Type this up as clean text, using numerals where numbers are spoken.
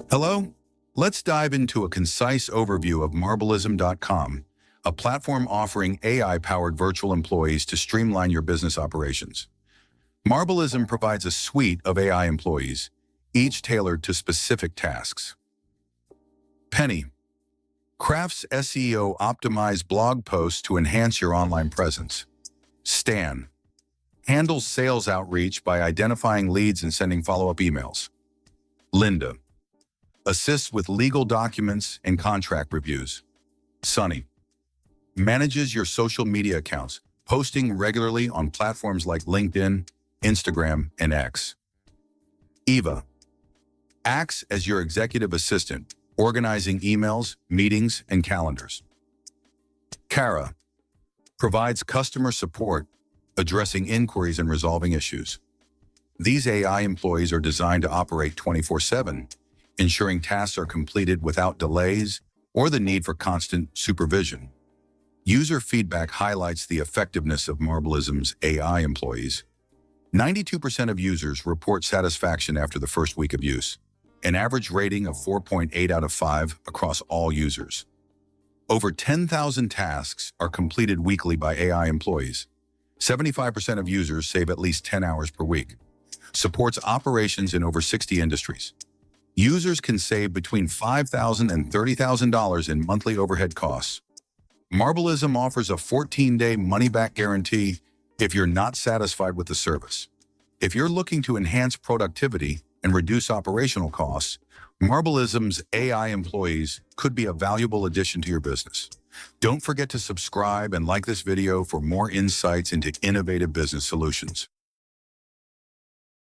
Hello? Let's dive into a concise overview of Marblism.com, a platform offering AI-powered virtual employees to streamline your business operations. Marblism provides a suite of AI employees, each tailored to specific tasks. Penny crafts SEO-optimized blog posts to enhance your online presence. Stan handles sales outreach by identifying leads and sending follow-up emails. Linda assists with legal documents and contract reviews. Sunny manages your social media accounts, posting regularly on platforms like LinkedIn, Instagram, and X. Eva acts as your executive assistant, organizing emails, meetings, and calendars. Kara provides customer support, addressing inquiries and resolving issues. These AI employees are designed to operate 24/7, ensuring tasks are completed without delays or the need for constant supervision. User feedback highlights the effectiveness of Marblism's AI employees. 92% of users report satisfaction after the first week of use, an average rating of 4.8 out of 5 across all users. Over 10,000 tasks are completed weekly by AI employees. 75% of users save at least 10 hours per week. Supports operations in over 60 industries. Users can save between $5,000 and $30,000 in monthly overhead costs. Marblism offers a 14-day money-back guarantee if you're not satisfied with the service. If you're looking to enhance productivity and reduce operational costs, Marblism's AI employees could be a valuable addition to your business. Don't forget to subscribe and like this video for more insights into innovative business solutions.